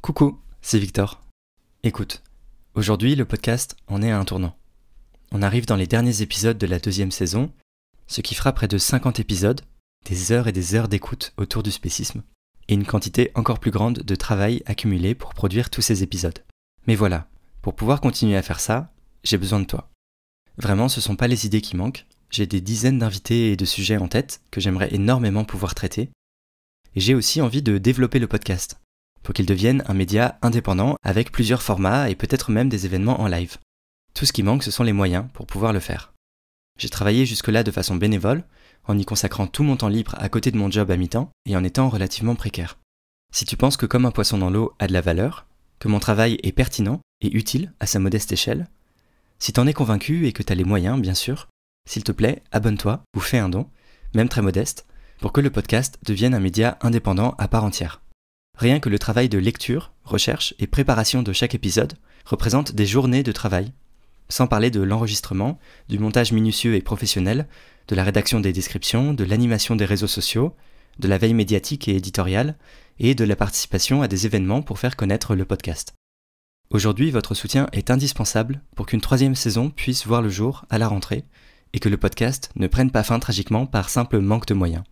Coucou, c'est Victor. Écoute, aujourd'hui le podcast en est à un tournant. On arrive dans les derniers épisodes de la 2e saison, ce qui fera près de 50 épisodes, des heures et des heures d'écoute autour du spécisme, et une quantité encore plus grande de travail accumulé pour produire tous ces épisodes. Mais voilà, pour pouvoir continuer à faire ça, j'ai besoin de toi. Vraiment, ce sont pas les idées qui manquent, j'ai des dizaines d'invités et de sujets en tête que j'aimerais énormément pouvoir traiter, et j'ai aussi envie de développer le podcast, pour qu'il devienne un média indépendant avec plusieurs formats et peut-être même des événements en live. Tout ce qui manque, ce sont les moyens pour pouvoir le faire. J'ai travaillé jusque-là de façon bénévole, en y consacrant tout mon temps libre à côté de mon job à mi-temps et en étant relativement précaire. Si tu penses que Comme un poisson dans l'eau a de la valeur, que mon travail est pertinent et utile à sa modeste échelle, si t'en es convaincu et que t'as les moyens, bien sûr, s'il te plaît, abonne-toi ou fais un don, même très modeste, pour que le podcast devienne un média indépendant à part entière. Rien que le travail de lecture, recherche et préparation de chaque épisode représente des journées de travail, sans parler de l'enregistrement, du montage minutieux et professionnel, de la rédaction des descriptions, de l'animation des réseaux sociaux, de la veille médiatique et éditoriale, et de la participation à des événements pour faire connaître le podcast. Aujourd'hui, votre soutien est indispensable pour qu'une 3e saison puisse voir le jour à la rentrée, et que le podcast ne prenne pas fin tragiquement par simple manque de moyens.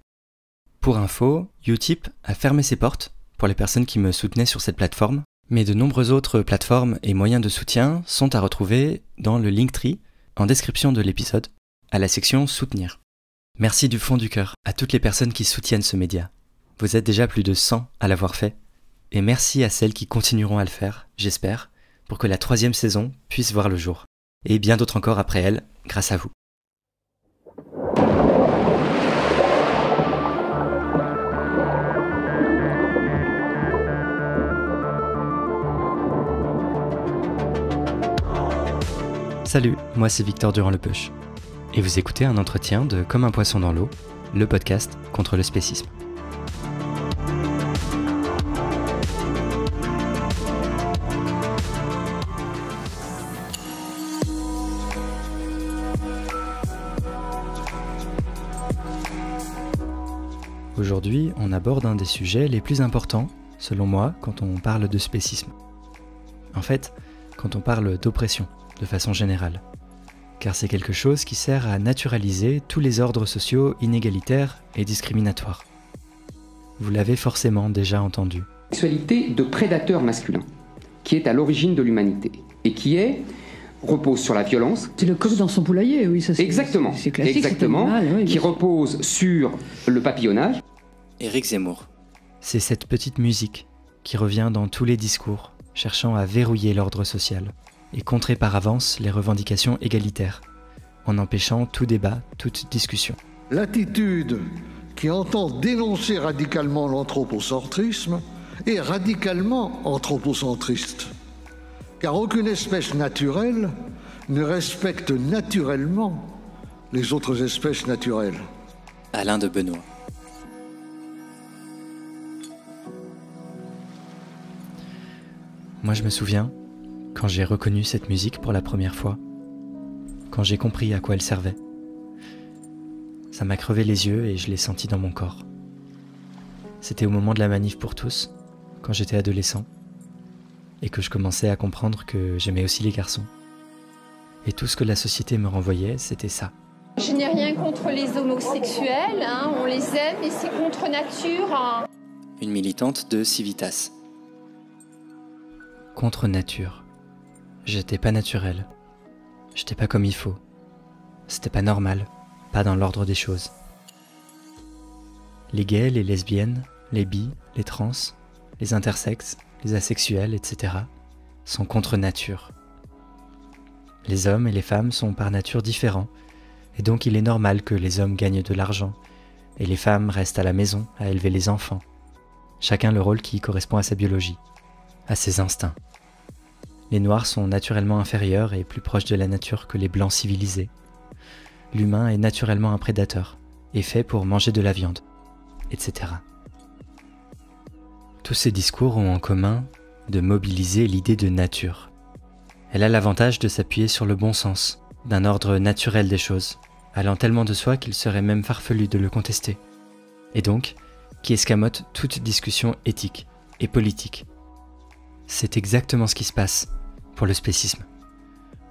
Pour info, Utip a fermé ses portes pour les personnes qui me soutenaient sur cette plateforme, mais de nombreuses autres plateformes et moyens de soutien sont à retrouver dans le Linktree, en description de l'épisode, à la section Soutenir. Merci du fond du cœur à toutes les personnes qui soutiennent ce média. Vous êtes déjà plus de 100 à l'avoir fait, et merci à celles qui continueront à le faire, j'espère, pour que la 3e saison puisse voir le jour, et bien d'autres encore après elle, grâce à vous. Salut, moi c'est Victor Durand-Lepeuch, et vous écoutez un entretien de Comme un poisson dans l'eau, le podcast contre le spécisme. Aujourd'hui, on aborde un des sujets les plus importants, selon moi, quand on parle de spécisme. En fait, quand on parle d'oppression, de façon générale. Car c'est quelque chose qui sert à naturaliser tous les ordres sociaux inégalitaires et discriminatoires. Vous l'avez forcément déjà entendu. Sexualité de prédateur masculin, qui est à l'origine de l'humanité, et qui repose sur la violence. C'est le coq dans son poulailler, oui, ça c'est exactement, c'est classique. Exactement, C'est animal, oui, qui repose sur le papillonnage. Éric Zemmour. C'est cette petite musique qui revient dans tous les discours, cherchant à verrouiller l'ordre social et contrer par avance les revendications égalitaires, en empêchant tout débat, toute discussion. L'attitude qui entend dénoncer radicalement l'anthropocentrisme est radicalement anthropocentriste. Car aucune espèce naturelle ne respecte naturellement les autres espèces naturelles. Alain de Benoît. Moi je me souviens, quand j'ai reconnu cette musique pour la première fois, quand j'ai compris à quoi elle servait. Ça m'a crevé les yeux et je l'ai senti dans mon corps. C'était au moment de la manif pour tous, quand j'étais adolescent, et que je commençais à comprendre que j'aimais aussi les garçons. Et tout ce que la société me renvoyait, c'était ça. Je n'ai rien contre les homosexuels, on les aime et c'est contre nature. Une militante de Civitas. Contre nature. J'étais pas naturel. J'étais pas comme il faut. C'était pas normal, pas dans l'ordre des choses. Les gays, les lesbiennes, les bi, les trans, les intersexes, les asexuels, etc. sont contre nature. Les hommes et les femmes sont par nature différents, et donc il est normal que les hommes gagnent de l'argent, et les femmes restent à la maison à élever les enfants. Chacun le rôle qui correspond à sa biologie, à ses instincts. Les noirs sont naturellement inférieurs et plus proches de la nature que les blancs civilisés. L'humain est naturellement un prédateur, et fait pour manger de la viande, etc. Tous ces discours ont en commun de mobiliser l'idée de nature. Elle a l'avantage de s'appuyer sur le bon sens, d'un ordre naturel des choses, allant tellement de soi qu'il serait même farfelu de le contester, et donc qui escamote toute discussion éthique et politique. c'est exactement ce qui se passe pour le spécisme.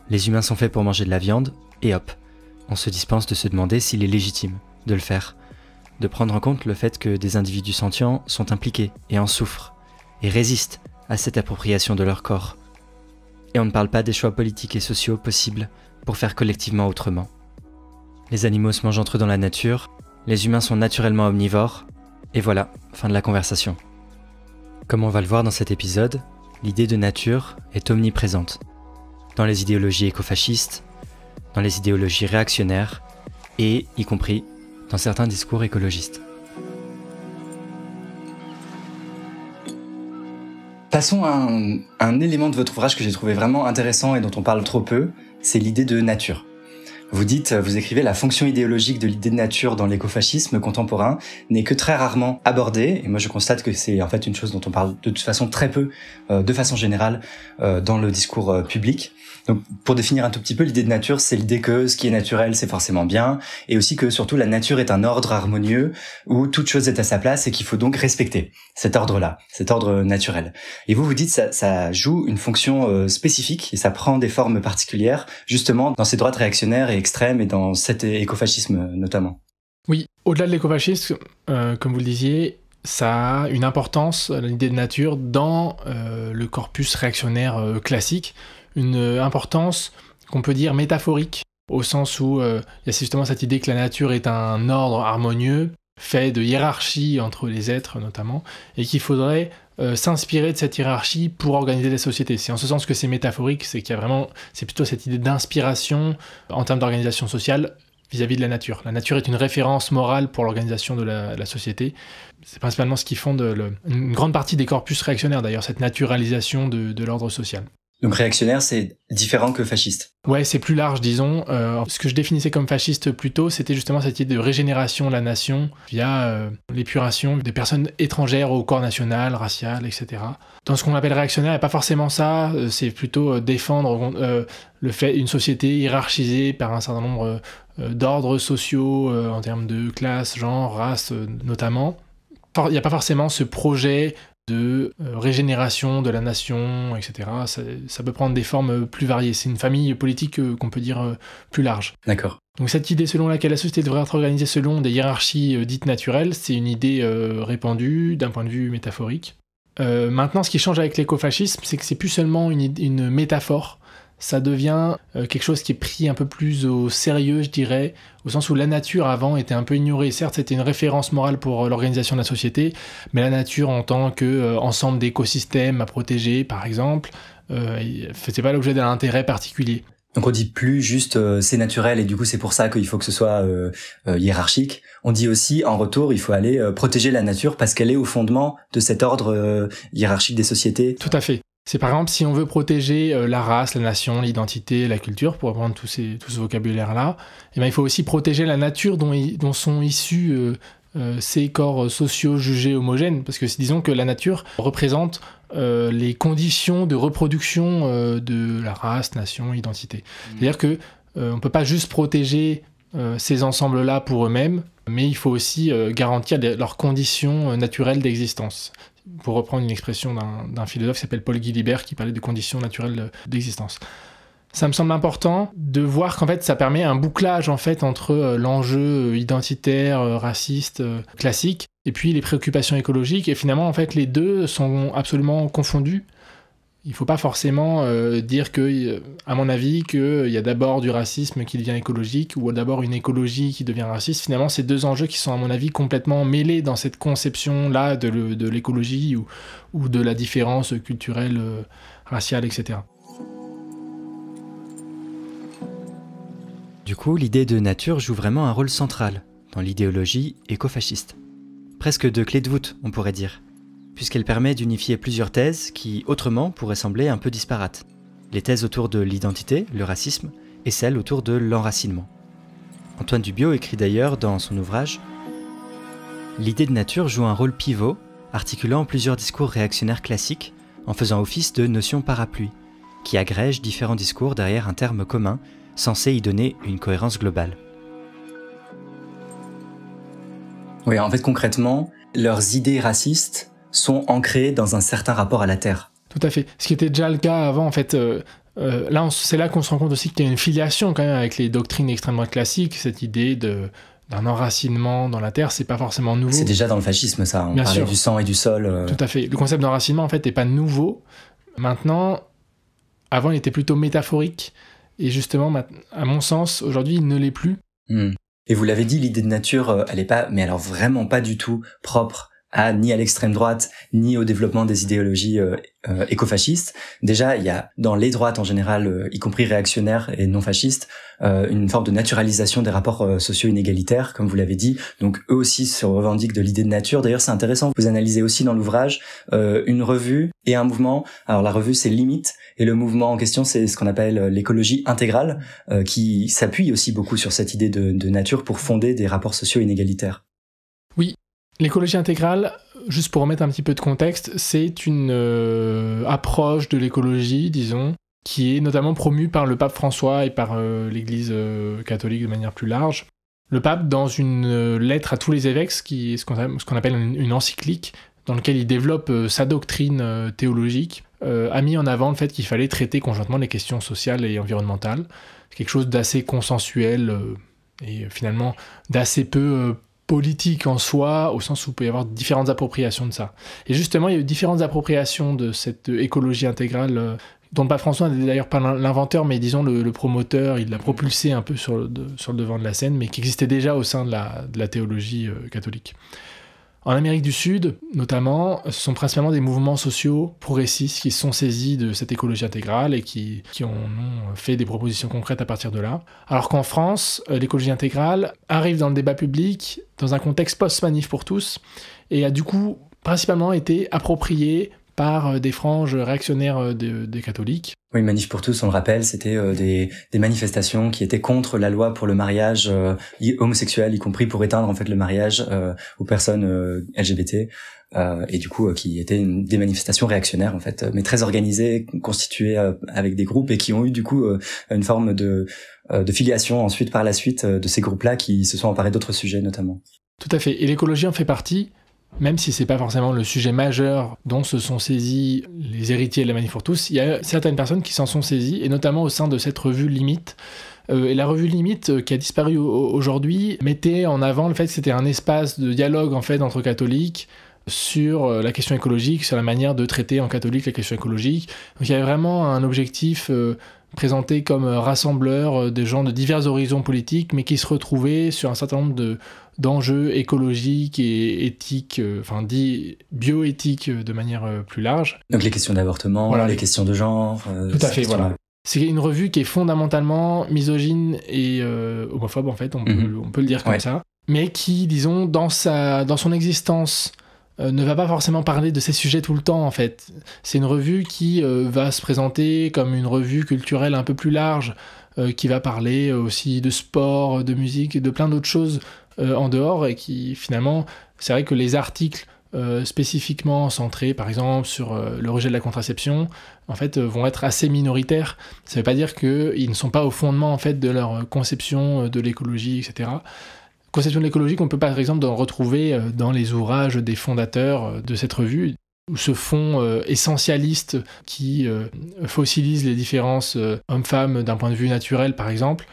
Les humains sont faits pour manger de la viande, et hop, on se dispense de se demander s'il est légitime de le faire, de prendre en compte le fait que des individus sentients sont impliqués et en souffrent, et résistent à cette appropriation de leur corps. Et on ne parle pas des choix politiques et sociaux possibles pour faire collectivement autrement. Les animaux se mangent entre eux dans la nature, les humains sont naturellement omnivores, et voilà, fin de la conversation. Comme on va le voir dans cet épisode, l'idée de nature est omniprésente, dans les idéologies écofascistes, dans les idéologies réactionnaires, et y compris dans certains discours écologistes. Passons à un élément de votre ouvrage que j'ai trouvé vraiment intéressant et dont on parle trop peu, c'est l'idée de nature. Vous écrivez « La fonction idéologique de l'idée de nature dans l'écofascisme contemporain n'est que très rarement abordée ». Et moi, je constate que c'est en fait une chose dont on parle de toute façon très peu, de façon générale, dans le discours public. Donc, pour définir un tout petit peu, l'idée de nature, c'est l'idée que ce qui est naturel, c'est forcément bien, et aussi que, surtout, la nature est un ordre harmonieux où toute chose est à sa place et qu'il faut donc respecter cet ordre-là, cet ordre naturel. Et vous dites ça joue une fonction spécifique et ça prend des formes particulières, justement, dans ces droites réactionnaires et extrêmes et dans cet écofascisme notamment. Oui, au-delà de l'écofascisme, comme vous le disiez, ça a une importance, l'idée de nature, dans le corpus réactionnaire classique, une importance qu'on peut dire métaphorique, au sens où il y a justement cette idée que la nature est un ordre harmonieux, fait de hiérarchie entre les êtres notamment, et qu'il faudrait s'inspirer de cette hiérarchie pour organiser la société. C'est en ce sens que c'est métaphorique, c'est qu'il y a vraiment, c'est plutôt cette idée d'inspiration en termes d'organisation sociale vis-à-vis de la nature. La nature est une référence morale pour l'organisation de la société. C'est principalement ce qui fonde une grande partie des corpus réactionnaires d'ailleurs, cette naturalisation de l'ordre social. Donc réactionnaire, c'est différent que fasciste. Ouais, c'est plus large, disons. Ce que je définissais comme fasciste plus tôt, c'était justement cette idée de régénération de la nation via l'épuration des personnes étrangères au corps national, racial, etc. Dans ce qu'on appelle réactionnaire, il n'y a pas forcément ça. C'est plutôt défendre le fait d'une société hiérarchisée par un certain nombre d'ordres sociaux en termes de classe, genre, race notamment. Il n'y a pas forcément ce projet de régénération de la nation, etc. Ça peut prendre des formes plus variées. C'est une famille politique qu'on peut dire plus large. D'accord. Donc cette idée selon laquelle la société devrait être organisée selon des hiérarchies dites naturelles, c'est une idée répandue d'un point de vue métaphorique. Maintenant, ce qui change avec l'écofascisme, c'est que c'est plus seulement une métaphore. Ça devient quelque chose qui est pris un peu plus au sérieux, je dirais, au sens où la nature avant était un peu ignorée. Certes, c'était une référence morale pour l'organisation de la société, mais la nature en tant qu'ensemble d'écosystèmes à protéger, par exemple, ne faisait pas l'objet d'un intérêt particulier. Donc on dit plus juste c'est naturel et du coup c'est pour ça qu'il faut que ce soit hiérarchique. On dit aussi en retour il faut aller protéger la nature parce qu'elle est au fondement de cet ordre hiérarchique des sociétés. Tout à fait. C'est par exemple si on veut protéger la race, la nation, l'identité, la culture, pour reprendre tout ce vocabulaire-là, eh bien, il faut aussi protéger la nature dont sont issus ces corps sociaux jugés homogènes. Parce que disons que la nature représente les conditions de reproduction de la race, nation, identité. C'est-à-dire que on ne peut pas juste protéger ces ensembles-là pour eux-mêmes, mais il faut aussi garantir leurs conditions naturelles d'existence. Pour reprendre une expression d'un philosophe qui s'appelle Paul Guilibert, qui parlait de conditions naturelles d'existence. Ça me semble important de voir qu'en fait, ça permet un bouclage en fait, entre l'enjeu identitaire, raciste, classique, et puis les préoccupations écologiques. Et finalement, en fait, les deux sont absolument confondus. Il ne faut pas forcément dire que, à mon avis, qu'il y a d'abord du racisme qui devient écologique ou d'abord une écologie qui devient raciste. Finalement, c'est deux enjeux qui sont, à mon avis, complètement mêlés dans cette conception-là de l'écologie ou de la différence culturelle, raciale, etc. Du coup, l'idée de nature joue vraiment un rôle central dans l'idéologie écofasciste. Presque de clé de voûte, on pourrait dire, puisqu'elle permet d'unifier plusieurs thèses qui, autrement, pourraient sembler un peu disparates. Les thèses autour de l'identité, le racisme, et celles autour de l'enracinement. Antoine Dubiot écrit d'ailleurs dans son ouvrage « L'idée de nature joue un rôle pivot, articulant plusieurs discours réactionnaires classiques en faisant office de notion parapluie, qui agrègent différents discours derrière un terme commun, censé y donner une cohérence globale. » Oui, en fait, concrètement, leurs idées racistes sont ancrées dans un certain rapport à la Terre. Tout à fait. Ce qui était déjà le cas avant, en fait. Là, c'est là qu'on se rend compte aussi qu'il y a une filiation quand même avec les doctrines d'extrême droite classiques, cette idée d'un enracinement dans la terre, c'est pas forcément nouveau. C'est déjà dans le fascisme, ça. On parlait du sang et du sol. Tout à fait. Le concept d'enracinement, en fait, n'est pas nouveau. Maintenant, avant, il était plutôt métaphorique. Et justement, à mon sens, aujourd'hui, il ne l'est plus. Et vous l'avez dit, l'idée de nature, elle est pas, mais alors vraiment pas du tout propre ni à l'extrême droite, ni au développement des idéologies écofascistes. Déjà, il y a dans les droites en général, y compris réactionnaires et non fascistes, une forme de naturalisation des rapports sociaux inégalitaires, comme vous l'avez dit. Donc eux aussi se revendiquent de l'idée de nature. D'ailleurs, c'est intéressant, vous analysez aussi dans l'ouvrage une revue et un mouvement. Alors la revue, c'est Limite, et le mouvement en question, c'est ce qu'on appelle l'écologie intégrale, qui s'appuie aussi beaucoup sur cette idée de nature pour fonder des rapports sociaux inégalitaires. Oui. L'écologie intégrale, juste pour remettre un petit peu de contexte, c'est une approche de l'écologie, disons, qui est notamment promue par le pape François et par l'Église catholique de manière plus large. Le pape, dans une lettre à tous les évêques, ce qu'on appelle une encyclique, dans laquelle il développe sa doctrine théologique, a mis en avant le fait qu'il fallait traiter conjointement les questions sociales et environnementales. C'est quelque chose d'assez consensuel et finalement d'assez peu politique en soi, au sens où il peut y avoir différentes appropriations de ça. Et justement, il y a eu différentes appropriations de cette écologie intégrale, dont le pape François n'est d'ailleurs pas l'inventeur, mais disons le promoteur, il l'a propulsé un peu sur le devant de la scène, mais qui existait déjà au sein de la théologie catholique. En Amérique du Sud, notamment, ce sont principalement des mouvements sociaux progressistes qui se sont saisis de cette écologie intégrale et qui en ont fait des propositions concrètes à partir de là. Alors qu'en France, l'écologie intégrale arrive dans le débat public dans un contexte post-manif pour tous et a du coup principalement été appropriée par des franges réactionnaires des catholiques. Oui, Manif pour tous, on le rappelle, c'était des manifestations qui étaient contre la loi pour le mariage homosexuel, y compris pour éteindre en fait le mariage aux personnes LGBT, et du coup qui étaient des manifestations réactionnaires en fait, mais très organisées, constituées avec des groupes et qui ont eu du coup une forme de filiation ensuite par la suite de ces groupes-là qui se sont emparés d'autres sujets notamment. Tout à fait, et l'écologie en fait partie. Même si c'est pas forcément le sujet majeur dont se sont saisis les héritiers de la Manif pour tous, il y a certaines personnes qui s'en sont saisies, et notamment au sein de cette revue Limite. Et la revue Limite, qui a disparu aujourd'hui, mettait en avant le fait que c'était un espace de dialogue en fait entre catholiques sur la question écologique, sur la manière de traiter en catholique la question écologique. Donc il y avait vraiment un objectif présenté comme rassembleur de gens de divers horizons politiques, mais qui se retrouvaient sur un certain nombre d'enjeux écologiques et éthiques, dits bioéthiques de manière plus large. Donc les questions d'avortement, voilà, les questions de genre... tout à fait, voilà. C'est une revue qui est fondamentalement misogyne et homophobe, en fait, on peut le dire comme ça, mais qui, disons, dans son existence, ne va pas forcément parler de ces sujets tout le temps, en fait. C'est une revue qui va se présenter comme une revue culturelle un peu plus large, qui va parler aussi de sport, de musique et de plein d'autres choses en dehors, et qui, finalement, c'est vrai que les articles spécifiquement centrés, par exemple, sur le rejet de la contraception, en fait, vont être assez minoritaires. Ça ne veut pas dire qu'ils ne sont pas au fondement, en fait, de leur conception de l'écologie, etc. Conception de l'écologie qu'on peut par exemple retrouver dans les ouvrages des fondateurs de cette revue, où ce fond essentialiste qui fossilise les différences hommes-femmes d'un point de vue naturel, par exemple,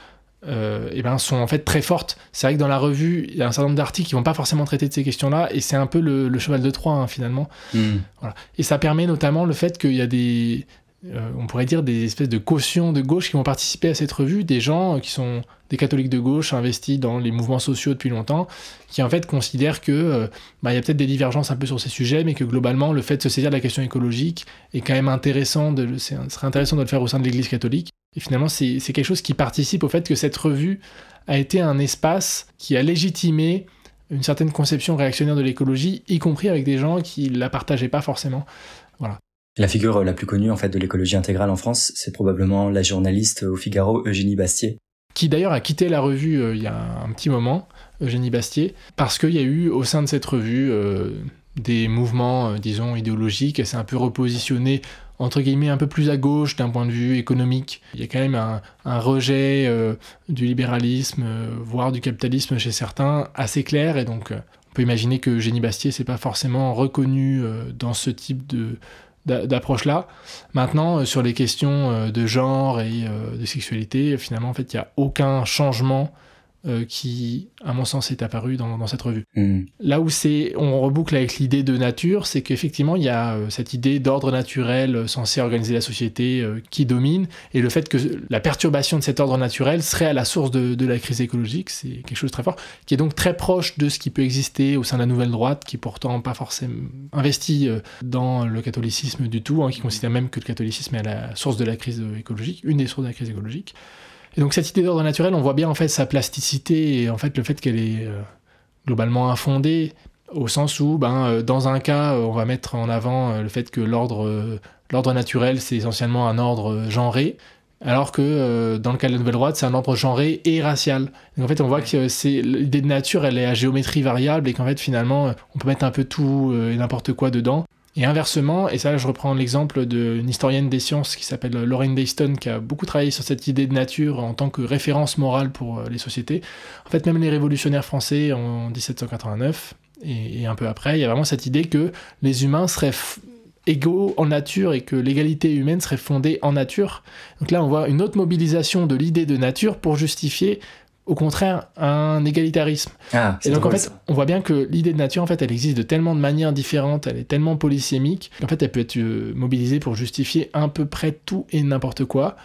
sont en fait très fortes. C'est vrai que dans la revue, il y a un certain nombre d'articles qui vont pas forcément traiter de ces questions-là, et c'est un peu le cheval de Troie, finalement. Voilà. Et ça permet notamment le fait qu'il y a des... on pourrait dire des espèces de cautions de gauche qui vont participer à cette revue, des gens qui sont des catholiques de gauche investis dans les mouvements sociaux depuis longtemps, qui en fait considèrent que y a peut-être des divergences un peu sur ces sujets, mais que globalement le fait de se saisir de la question écologique est quand même intéressant, serait intéressant de le faire au sein de l'Église catholique. Et finalement c'est quelque chose qui participe au fait que cette revue a été un espace qui a légitimé une certaine conception réactionnaire de l'écologie, y compris avec des gens qui la partageaient pas forcément. Voilà. La figure la plus connue en fait de l'écologie intégrale en France, c'est probablement la journaliste au Figaro Eugénie Bastier. Qui d'ailleurs a quitté la revue il y a un petit moment, Eugénie Bastier, parce qu'il y a eu au sein de cette revue des mouvements, disons, idéologiques. Elle s'est un peu repositionnée, entre guillemets, un peu plus à gauche d'un point de vue économique. Il y a quand même un rejet du libéralisme, voire du capitalisme chez certains, assez clair, et donc on peut imaginer que Eugénie Bastier s'est pas forcément reconnue dans ce type d'approche-là. Maintenant, sur les questions de genre et de sexualité, finalement, en fait, il n'y a aucun changement qui, à mon sens, est apparu dans cette revue. Là où on reboucle avec l'idée de nature, c'est qu'effectivement, il y a cette idée d'ordre naturel censé organiser la société qui domine, et le fait que la perturbation de cet ordre naturel serait à la source de la crise écologique, c'est quelque chose de très fort, qui est donc très proche de ce qui peut exister au sein de la nouvelle droite, qui est pourtant pas forcément investie dans le catholicisme du tout, qui considère même que le catholicisme est à la source de la crise écologique, une des sources de la crise écologique. Et donc cette idée d'ordre naturel, on voit bien en fait sa plasticité et en fait le fait qu'elle est globalement infondée, au sens où dans un cas on va mettre en avant le fait que l'ordre naturel c'est essentiellement un ordre genré, alors que dans le cas de la nouvelle droite c'est un ordre genré et racial. Donc en fait on voit que l'idée de nature elle est à géométrie variable et qu'en fait finalement on peut mettre un peu tout et n'importe quoi dedans. Et inversement, et ça je reprends l'exemple d'une historienne des sciences qui s'appelle Lorraine Dayston, qui a beaucoup travaillé sur cette idée de nature en tant que référence morale pour les sociétés. En fait, même les révolutionnaires français en 1789 et un peu après, il y a vraiment cette idée que les humains seraient égaux en nature et que l'égalité humaine serait fondée en nature. Donc là, on voit une autre mobilisation de l'idée de nature pour justifier au contraire un égalitarisme. Et donc en fait, on voit bien que l'idée de nature, en fait, elle existe de tellement de manières différentes, elle est tellement polysémique, qu'en fait, elle peut être mobilisée pour justifier à peu près tout et n'importe quoi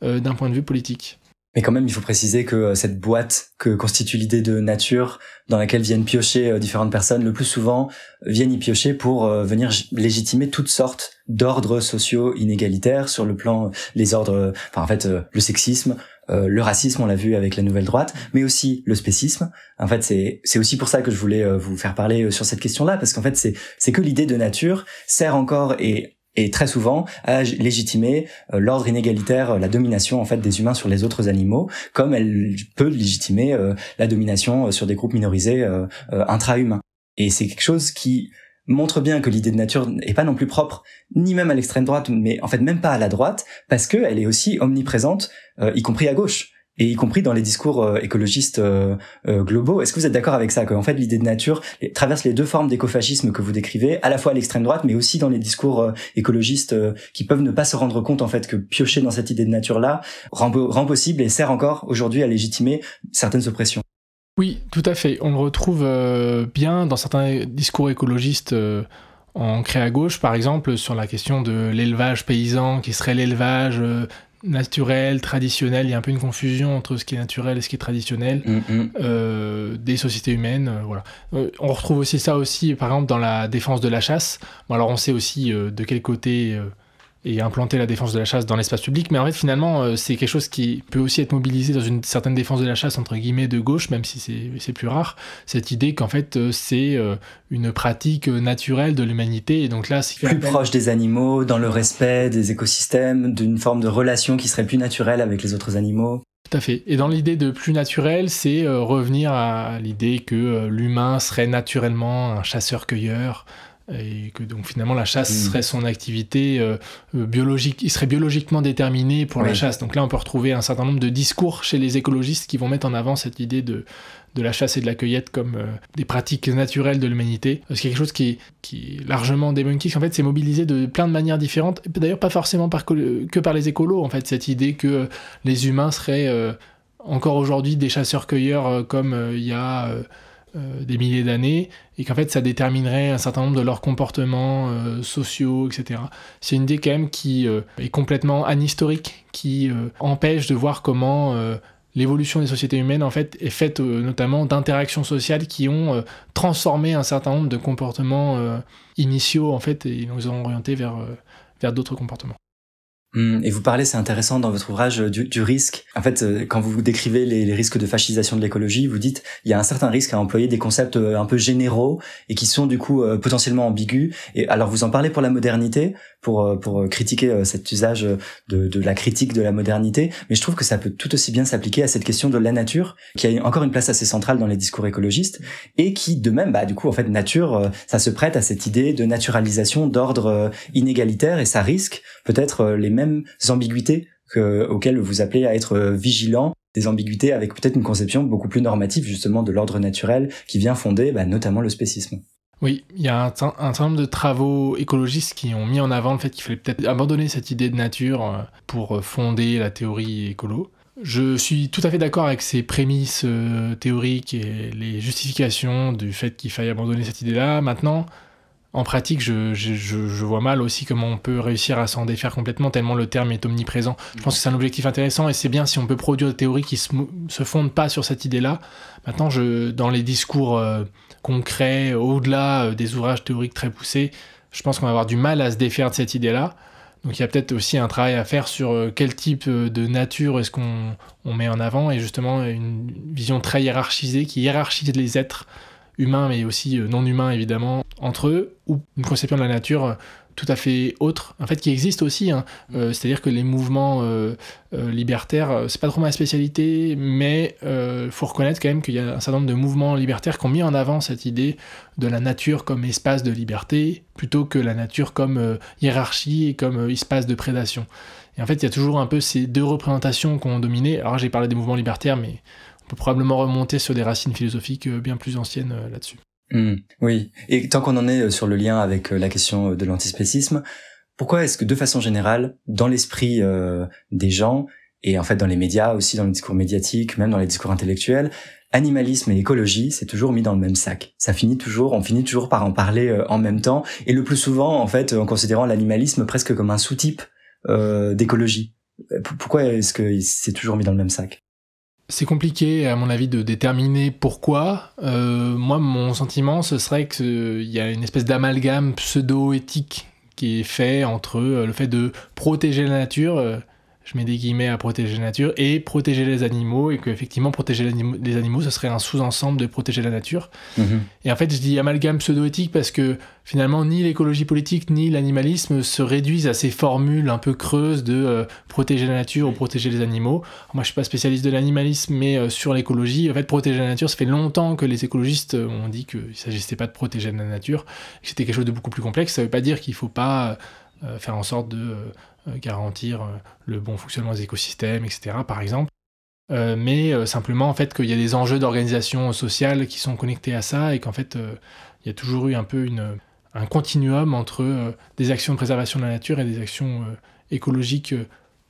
d'un point de vue politique. Mais quand même, il faut préciser que cette boîte que constitue l'idée de nature, dans laquelle viennent piocher différentes personnes, le plus souvent viennent y piocher pour venir légitimer toutes sortes d'ordres sociaux inégalitaires sur le plan les ordres, le sexisme, le racisme, on l'a vu avec la nouvelle droite, mais aussi le spécisme. En fait, c'est aussi pour ça que je voulais vous faire parler sur cette question-là, parce qu'en fait, c'est que l'idée de nature sert encore et très souvent à légitimer l'ordre inégalitaire, la domination en fait des humains sur les autres animaux, comme elle peut légitimer la domination sur des groupes minorisés intra-humains. Et c'est quelque chose qui montre bien que l'idée de nature n'est pas non plus propre, ni même à l'extrême droite, mais en fait même pas à la droite, parce que elle est aussi omniprésente, y compris à gauche. Et y compris dans les discours écologistes globaux. Est-ce que vous êtes d'accord avec ça, qu'en fait l'idée de nature traverse les deux formes d'écofascisme que vous décrivez, à la fois à l'extrême droite, mais aussi dans les discours écologistes qui peuvent ne pas se rendre compte en fait que piocher dans cette idée de nature-là rend possible et sert encore aujourd'hui à légitimer certaines oppressions? Oui, tout à fait. On le retrouve bien dans certains discours écologistes ancrés à gauche, par exemple sur la question de l'élevage paysan, qui serait l'élevage naturel, traditionnel, il y a un peu une confusion entre ce qui est naturel et ce qui est traditionnel des sociétés humaines, voilà. On retrouve aussi ça aussi, par exemple, dans la défense de la chasse. Bon, alors on sait aussi de quel côté et implanter la défense de la chasse dans l'espace public, mais en fait finalement c'est quelque chose qui peut aussi être mobilisé dans une certaine défense de la chasse entre guillemets de gauche, même si c'est plus rare, cette idée qu'en fait c'est une pratique naturelle de l'humanité, et donc là c'est plus proche des animaux, dans le respect des écosystèmes, d'une forme de relation qui serait plus naturelle avec les autres animaux. Tout à fait. Et dans l'idée de plus naturel, c'est revenir à l'idée que l'humain serait naturellement un chasseur-cueilleur, et que donc finalement la chasse serait son activité biologique, il serait biologiquement déterminé pour la chasse. Donc là on peut retrouver un certain nombre de discours chez les écologistes qui vont mettre en avant cette idée de la chasse et de la cueillette comme des pratiques naturelles de l'humanité. C'est quelque chose qui est largement débunké, en fait c'est mobilisé de plein de manières différentes, d'ailleurs pas forcément que par les écolos, en fait, cette idée que les humains seraient encore aujourd'hui des chasseurs-cueilleurs comme il y a des milliers d'années, et qu'en fait ça déterminerait un certain nombre de leurs comportements sociaux, etc. C'est une idée quand même qui est complètement anhistorique, qui empêche de voir comment l'évolution des sociétés humaines en fait est faite notamment d'interactions sociales qui ont transformé un certain nombre de comportements initiaux en fait, et nous ont orientés vers d'autres comportements. Et vous parlez, c'est intéressant dans votre ouvrage, du risque. En fait, quand vous décrivez les risques de fascisation de l'écologie, vous dites il y a un certain risque à employer des concepts un peu généraux et qui sont du coup potentiellement ambigus. Et alors vous en parlez pour la modernité, pour critiquer cet usage de la critique de la modernité, mais je trouve que ça peut tout aussi bien s'appliquer à cette question de la nature, qui a encore une place assez centrale dans les discours écologistes, et qui de même, du coup en fait nature, ça se prête à cette idée de naturalisation d'ordre inégalitaire, et ça risque peut-être les mêmes ambiguïtés auxquelles vous appelez à être vigilant, des ambiguïtés avec peut-être une conception beaucoup plus normative justement de l'ordre naturel qui vient fonder notamment le spécisme. Oui, il y a un certain nombre de travaux écologistes qui ont mis en avant le fait qu'il fallait peut-être abandonner cette idée de nature pour fonder la théorie écolo. Je suis tout à fait d'accord avec ces prémices théoriques et les justifications du fait qu'il faille abandonner cette idée-là. Maintenant, en pratique, je vois mal aussi comment on peut réussir à s'en défaire complètement, tellement le terme est omniprésent. Je pense que c'est un objectif intéressant et c'est bien si on peut produire des théories qui se fondent pas sur cette idée-là. Maintenant, dans les discours concrets, au-delà des ouvrages théoriques très poussés, je pense qu'on va avoir du mal à se défaire de cette idée-là. Donc il y a peut-être aussi un travail à faire sur quel type de nature est-ce qu'on met en avant, et justement une vision très hiérarchisée qui hiérarchise les êtres humains mais aussi non humains évidemment entre eux, ou une conception de la nature tout à fait autre, en fait, qui existe aussi, hein. C'est-à-dire que les mouvements libertaires, c'est pas trop ma spécialité, mais faut reconnaître quand même qu'il y a un certain nombre de mouvements libertaires qui ont mis en avant cette idée de la nature comme espace de liberté, plutôt que la nature comme hiérarchie et comme espace de prédation. Et en fait, il y a toujours un peu ces deux représentations qui ont dominé. Alors j'ai parlé des mouvements libertaires, mais on peut probablement remonter sur des racines philosophiques bien plus anciennes là-dessus. Oui, et tant qu'on en est sur le lien avec la question de l'antispécisme, pourquoi est-ce que de façon générale, dans l'esprit des gens, et en fait dans les médias aussi, dans le discours médiatique, même dans les discours intellectuels, animalisme et écologie, c'est toujours mis dans le même sac. On finit toujours par en parler en même temps, et le plus souvent, en fait, en considérant l'animalisme presque comme un sous-type d'écologie. Pourquoi est-ce que c'est toujours mis dans le même sac ? C'est compliqué, à mon avis, de déterminer pourquoi. Moi, mon sentiment, ce serait qu'il y a une espèce d'amalgame pseudo-éthique qui est fait entre le fait de protéger la nature, je mets des guillemets à protéger la nature, et protéger les animaux, et qu'effectivement, protéger les animaux, ce serait un sous-ensemble de protéger la nature. Et en fait, je dis amalgame pseudo-éthique parce que finalement, ni l'écologie politique, ni l'animalisme se réduisent à ces formules un peu creuses de protéger la nature ou protéger les animaux. Alors moi, je suis pas spécialiste de l'animalisme, mais sur l'écologie, en fait, protéger la nature, ça fait longtemps que les écologistes ont dit qu'il ne s'agissait pas de protéger la nature, que c'était quelque chose de beaucoup plus complexe. Ça ne veut pas dire qu'il ne faut pas faire en sorte de garantir le bon fonctionnement des écosystèmes, etc., par exemple. Mais simplement, en fait, qu'il y a des enjeux d'organisation sociale qui sont connectés à ça, et qu'en fait, il y a toujours eu un peu un continuum entre des actions de préservation de la nature et des actions écologiques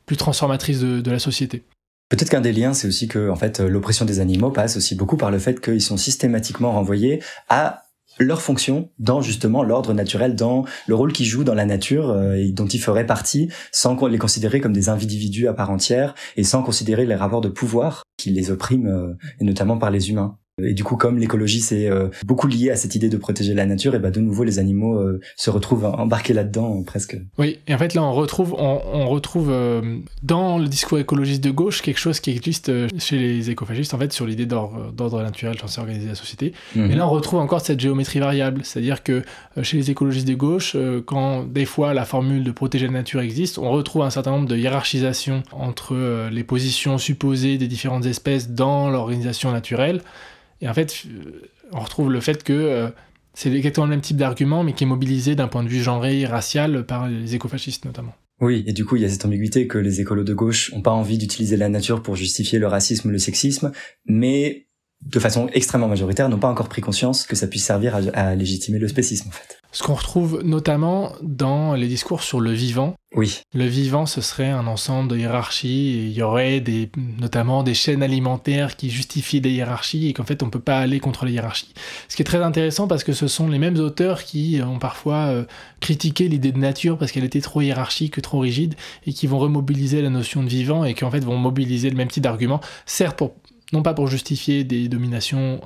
plus transformatrices de la société. Peut-être qu'un des liens, c'est aussi que en fait, l'oppression des animaux passe aussi beaucoup par le fait qu'ils sont systématiquement renvoyés à leur fonction dans justement l'ordre naturel, dans le rôle qu'ils jouent dans la nature et dont ils feraient partie, sans les considérer comme des individus à part entière et sans considérer les rapports de pouvoir qui les oppriment, et notamment par les humains. Et du coup, comme l'écologie c'est beaucoup lié à cette idée de protéger la nature, et de nouveau les animaux se retrouvent embarqués là-dedans presque. Oui, et en fait là on retrouve dans le discours écologiste de gauche quelque chose qui existe chez les écofascistes, en fait, sur l'idée d'ordre naturel censé organiser la société. Et là on retrouve encore cette géométrie variable, c'est-à-dire que chez les écologistes de gauche, quand des fois la formule de protéger la nature existe, on retrouve un certain nombre de hiérarchisations entre les positions supposées des différentes espèces dans l'organisation naturelle. Et en fait, on retrouve le fait que c'est exactement le même type d'argument, mais qui est mobilisé d'un point de vue genré et racial par les écofascistes notamment. Oui, et du coup, il y a cette ambiguïté que les écolos de gauche n'ont pas envie d'utiliser la nature pour justifier le racisme ou le sexisme, mais de façon extrêmement majoritaire, n'ont pas encore pris conscience que ça puisse servir à légitimer le spécisme, en fait. Ce qu'on retrouve notamment dans les discours sur le vivant. Oui. Le vivant, ce serait un ensemble de hiérarchies, et il y aurait notamment des chaînes alimentaires qui justifient des hiérarchies, et qu'en fait on peut pas aller contre les hiérarchies. Ce qui est très intéressant parce que ce sont les mêmes auteurs qui ont parfois critiqué l'idée de nature parce qu'elle était trop hiérarchique, trop rigide, et qui vont remobiliser la notion de vivant, et qui en fait vont mobiliser le même type d'argument, certes non pas pour justifier des dominations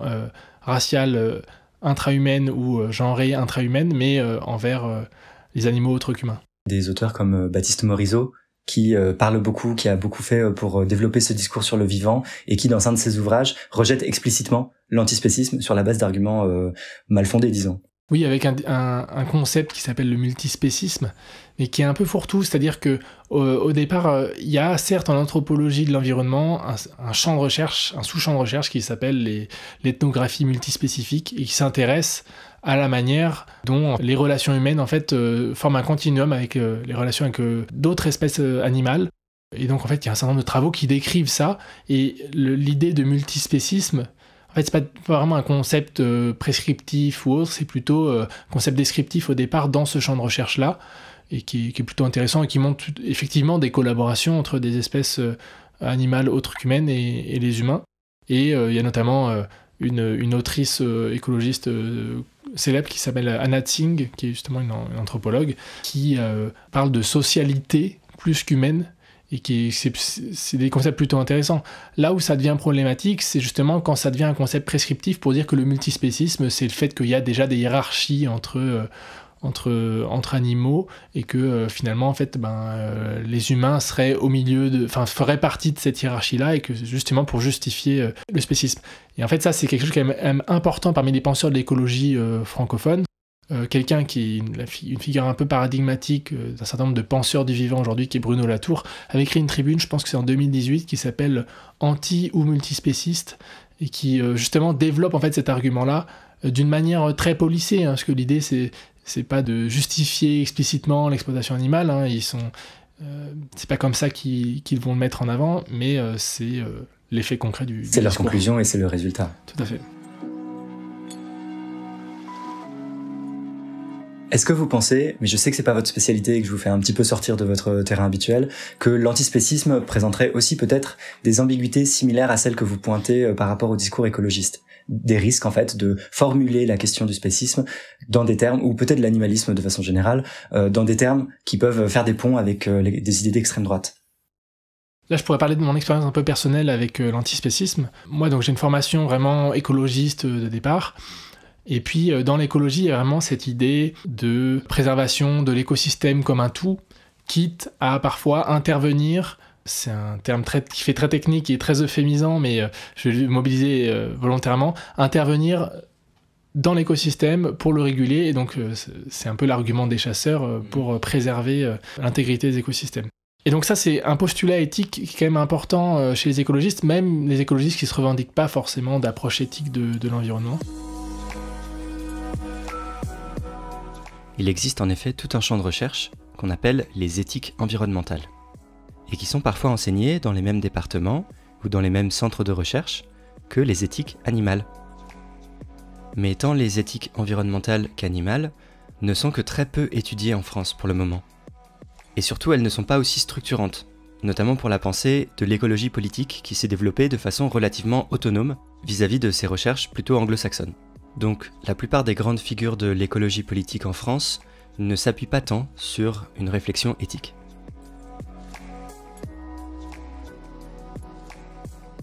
raciales intra-humaines ou genrées intra-humaines, mais envers les animaux autres qu'humains. Des auteurs comme Baptiste Morisot, qui parle beaucoup, qui a beaucoup fait pour développer ce discours sur le vivant, et qui, dans un de ses ouvrages, rejette explicitement l'antispécisme sur la base d'arguments mal fondés, disons. Oui, avec un concept qui s'appelle le multispécisme, mais qui est un peu fourre-tout, c'est-à-dire que au départ, il y a certes en anthropologie de l'environnement un champ de recherche, un sous-champ de recherche qui s'appelle l'ethnographie multispécifique, et qui s'intéresse à la manière dont les relations humaines en fait forment un continuum avec les relations avec d'autres espèces animales. Et donc en fait, il y a un certain nombre de travaux qui décrivent ça, et l'idée de multispécisme, en fait, c'est pas vraiment un concept prescriptif ou autre, c'est plutôt un concept descriptif au départ dans ce champ de recherche-là, et qui est plutôt intéressant et qui montre effectivement des collaborations entre des espèces animales autres qu'humaines et les humains. Et il y a notamment une autrice écologiste célèbre qui s'appelle Anna Tsing, qui est justement une anthropologue, qui parle de socialité plus qu'humaine, et c'est des concepts plutôt intéressants. Là où ça devient problématique, c'est justement quand ça devient un concept prescriptif pour dire que le multispécisme, c'est le fait qu'il y a déjà des hiérarchies entre animaux, et que finalement en fait les humains seraient au milieu feraient partie de cette hiérarchie là, et que justement pour justifier le spécisme. Et en fait ça c'est quelque chose qui est même important parmi les penseurs de l'écologie francophone. Quelqu'un qui est une figure un peu paradigmatique d'un certain nombre de penseurs du vivant aujourd'hui, qui est Bruno Latour, avait écrit une tribune, je pense que c'est en 2018, qui s'appelle Anti ou multispéciste, et qui justement développe en fait cet argument là d'une manière très policée, parce que l'idée c'est pas de justifier explicitement l'exploitation animale, c'est pas comme ça qu'ils vont le mettre en avant, mais c'est l'effet concret du C'est leur discours. conclusion et c'est le résultat. Tout à fait. Est-ce que vous pensez, mais je sais que c'est pas votre spécialité et que je vous fais un petit peu sortir de votre terrain habituel, que l'antispécisme présenterait aussi peut-être des ambiguïtés similaires à celles que vous pointez par rapport au discours écologiste? Des risques en fait de formuler la question du spécisme dans des termes, ou peut-être l'animalisme de façon générale, dans des termes qui peuvent faire des ponts avec des idées d'extrême droite? Là, je pourrais parler de mon expérience un peu personnelle avec l'antispécisme. Moi, donc, j'ai une formation vraiment écologiste de départ. Et puis, dans l'écologie, il y a vraiment cette idée de préservation de l'écosystème comme un tout, quitte à parfois intervenir. C'est un terme qui fait très technique et très euphémisant, mais je vais le mobiliser volontairement. Intervenir dans l'écosystème pour le réguler. Et donc, c'est un peu l'argument des chasseurs pour préserver l'intégrité des écosystèmes. Et donc ça, c'est un postulat éthique qui est quand même important chez les écologistes, même les écologistes qui ne se revendiquent pas forcément d'approche éthique de l'environnement. Il existe en effet tout un champ de recherche qu'on appelle les éthiques environnementales, et qui sont parfois enseignées dans les mêmes départements ou dans les mêmes centres de recherche que les éthiques animales. Mais tant les éthiques environnementales qu'animales ne sont que très peu étudiées en France pour le moment. Et surtout, elles ne sont pas aussi structurantes, notamment pour la pensée de l'écologie politique qui s'est développée de façon relativement autonome vis-à-vis de ces recherches plutôt anglo-saxonnes. Donc, la plupart des grandes figures de l'écologie politique en France ne s'appuient pas tant sur une réflexion éthique.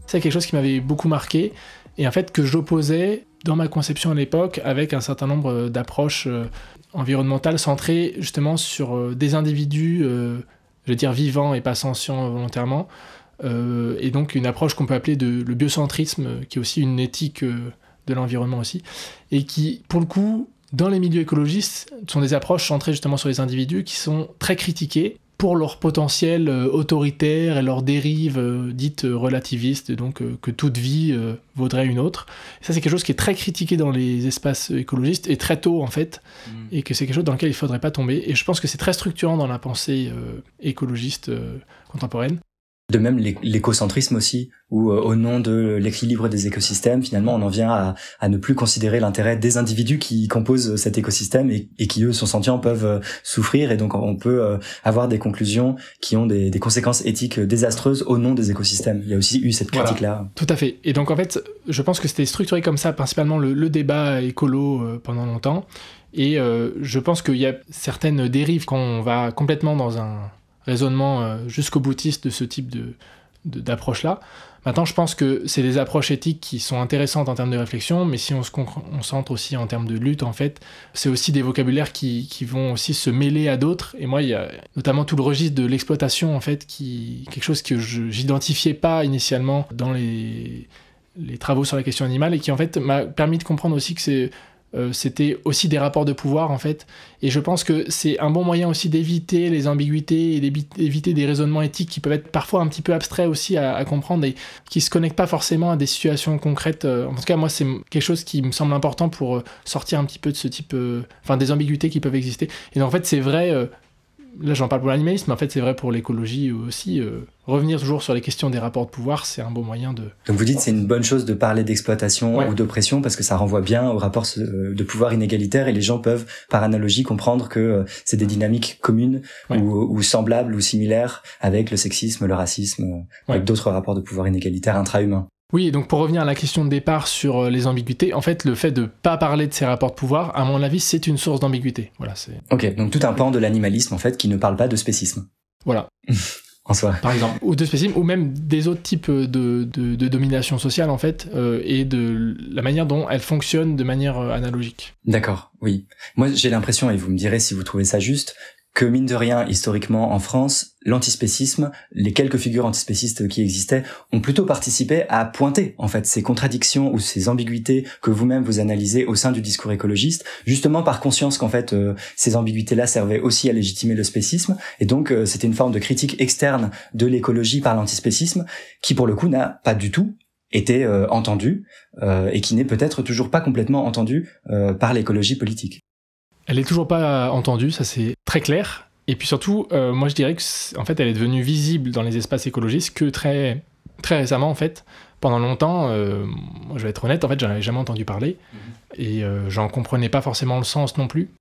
C'est quelque chose qui m'avait beaucoup marqué, et en fait que j'opposais dans ma conception à l'époque avec un certain nombre d'approches environnementales centrées justement sur des individus, je veux dire vivants et pas sentients volontairement, et donc une approche qu'on peut appeler le biocentrisme, qui est aussi une éthique de l'environnement aussi, et qui, pour le coup, dans les milieux écologistes, sont des approches centrées justement sur les individus qui sont très critiquées pour leur potentiel autoritaire et leur dérive dite relativiste, donc que toute vie vaudrait une autre. Et ça, c'est quelque chose qui est très critiqué dans les espaces écologistes, et très tôt en fait, et que c'est quelque chose dans lequel il ne faudrait pas tomber. Et je pense que c'est très structurant dans la pensée écologiste contemporaine. De même l'écocentrisme aussi, où au nom de l'équilibre des écosystèmes, finalement on en vient à ne plus considérer l'intérêt des individus qui composent cet écosystème et qui eux sont sentients, peuvent souffrir, et donc on peut avoir des conclusions qui ont des conséquences éthiques désastreuses au nom des écosystèmes. Il y a aussi eu cette critique-là. Voilà, tout à fait. Et donc en fait, je pense que c'était structuré comme ça, principalement le débat écolo pendant longtemps, et je pense qu'il y a certaines dérives quand on va complètement dans un raisonnement jusqu'au boutiste de ce type d'approche-là. Maintenant, je pense que c'est des approches éthiques qui sont intéressantes en termes de réflexion, mais si on se concentre aussi en termes de lutte, en fait, c'est aussi des vocabulaires qui vont aussi se mêler à d'autres. Et moi, il y a notamment tout le registre de l'exploitation, en fait, quelque chose que j'identifiais pas initialement dans les travaux sur la question animale, et qui, en fait, m'a permis de comprendre aussi que c'était aussi des rapports de pouvoir en fait, et je pense que c'est un bon moyen aussi d'éviter les ambiguïtés et d'éviter des raisonnements éthiques qui peuvent être parfois un petit peu abstraits aussi à comprendre, et qui se connectent pas forcément à des situations concrètes. En tout cas moi c'est quelque chose qui me semble important pour sortir un petit peu de ce type, des ambiguïtés qui peuvent exister. Et donc, en fait c'est vrai là j'en parle pour l'animalisme, mais en fait c'est vrai pour l'écologie aussi. Revenir toujours sur les questions des rapports de pouvoir, c'est un bon moyen de... Donc vous dites c'est une bonne chose de parler d'exploitation Ouais. ou d'oppression parce que ça renvoie bien aux rapports de pouvoir inégalitaires et les gens peuvent par analogie comprendre que c'est des dynamiques communes Ouais. ou semblables ou similaires avec le sexisme, le racisme, avec d'autres rapports de pouvoir inégalitaires intra-humains. Oui, donc pour revenir à la question de départ sur les ambiguïtés, en fait le fait de pas parler de ces rapports de pouvoir, à mon avis c'est une source d'ambiguïté. Voilà, c'est... Ok, donc tout un pan de l'animalisme en fait qui ne parle pas de spécisme. Voilà. En soi. Par exemple, ou de spécisme, ou même des autres types de domination sociale en fait, et de la manière dont elle fonctionne de manière analogique. D'accord, oui. Moi j'ai l'impression, et vous me direz si vous trouvez ça juste, que mine de rien, historiquement en France, l'antispécisme, les quelques figures antispécistes qui existaient, ont plutôt participé à pointer en fait ces contradictions ou ces ambiguïtés que vous-même vous analysez au sein du discours écologiste, justement par conscience qu'en fait ces ambiguïtés-là servaient aussi à légitimer le spécisme, et donc c'était une forme de critique externe de l'écologie par l'antispécisme, qui pour le coup n'a pas du tout été entendue, et qui n'est peut-être toujours pas complètement entendue par l'écologie politique. Elle est toujours pas entendue, ça c'est très clair. Et puis surtout, moi je dirais que en fait, elle est devenue visible dans les espaces écologistes que très très récemment en fait. Pendant longtemps, moi je vais être honnête, en fait, j'en avais jamais entendu parler et j'en comprenais pas forcément le sens non plus.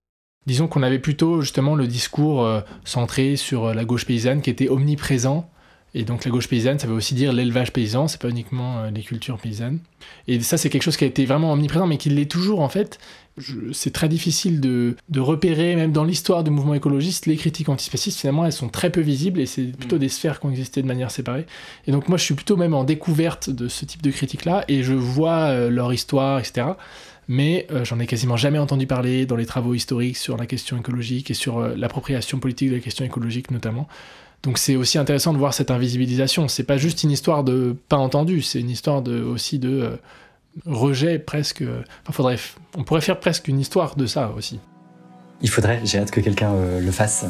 Disons qu'on avait plutôt justement le discours centré sur la gauche paysanne qui était omniprésent. Et donc la gauche paysanne, ça veut aussi dire l'élevage paysan, c'est pas uniquement les cultures paysannes. Et ça, c'est quelque chose qui a été vraiment omniprésent, mais qui l'est toujours en fait. C'est très difficile de repérer, même dans l'histoire du mouvement écologiste, les critiques antispécistes, finalement, elles sont très peu visibles et c'est plutôt des sphères qui ont existé de manière séparée. Et donc moi, je suis plutôt même en découverte de ce type de critiques-là et je vois leur histoire, etc. Mais j'en ai quasiment jamais entendu parler dans les travaux historiques sur la question écologique et sur l'appropriation politique de la question écologique notamment. Donc c'est aussi intéressant de voir cette invisibilisation. C'est pas juste une histoire de pas entendu, c'est une histoire aussi de rejet presque. Enfin, on pourrait faire presque une histoire de ça aussi. Il faudrait, j'ai hâte que quelqu'un le fasse.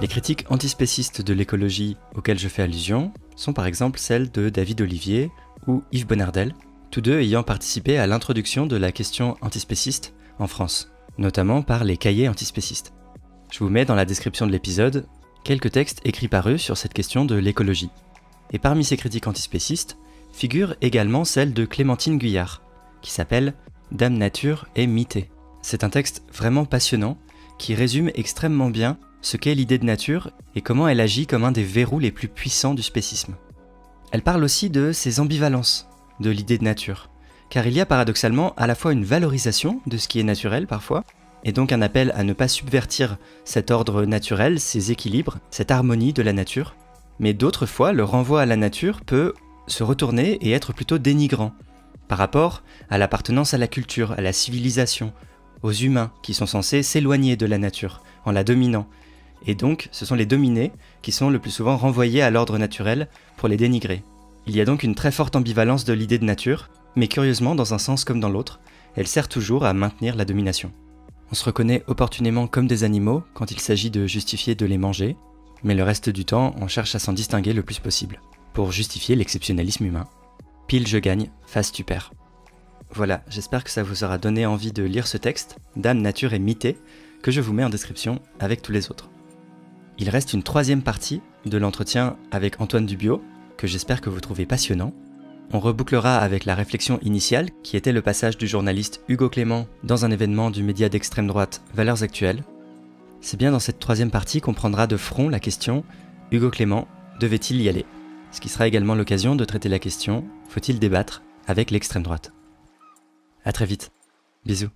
Les critiques antispécistes de l'écologie auxquelles je fais allusion sont par exemple celles de David Olivier ou Yves Bonnardel, tous deux ayant participé à l'introduction de la question antispéciste en France, notamment par les cahiers antispécistes. Je vous mets dans la description de l'épisode quelques textes écrits par eux sur cette question de l'écologie. Et parmi ces critiques antispécistes figure également celle de Clémentine Guyard, qui s'appelle « Dame Nature et Mité ». C'est un texte vraiment passionnant qui résume extrêmement bien ce qu'est l'idée de nature et comment elle agit comme un des verrous les plus puissants du spécisme. Elle parle aussi de ces ambivalences de l'idée de nature, car il y a paradoxalement à la fois une valorisation de ce qui est naturel parfois, et donc un appel à ne pas subvertir cet ordre naturel, ces équilibres, cette harmonie de la nature, mais d'autres fois le renvoi à la nature peut se retourner et être plutôt dénigrant, par rapport à l'appartenance à la culture, à la civilisation, aux humains qui sont censés s'éloigner de la nature en la dominant, et donc ce sont les dominés qui sont le plus souvent renvoyés à l'ordre naturel pour les dénigrer. Il y a donc une très forte ambivalence de l'idée de nature, mais curieusement dans un sens comme dans l'autre, elle sert toujours à maintenir la domination. On se reconnaît opportunément comme des animaux quand il s'agit de justifier de les manger, mais le reste du temps, on cherche à s'en distinguer le plus possible, pour justifier l'exceptionnalisme humain. Pile je gagne, face tu perds. Voilà, j'espère que ça vous aura donné envie de lire ce texte, Dame Nature et Mité, que je vous mets en description avec tous les autres. Il reste une troisième partie de l'entretien avec Antoine Dubiot, que j'espère que vous trouvez passionnant. On rebouclera avec la réflexion initiale, qui était le passage du journaliste Hugo Clément dans un événement du média d'extrême droite Valeurs Actuelles. C'est bien dans cette troisième partie qu'on prendra de front la question « Hugo Clément, devait-il y aller ?» Ce qui sera également l'occasion de traiter la question « Faut-il débattre avec l'extrême droite ?» À très vite. Bisous.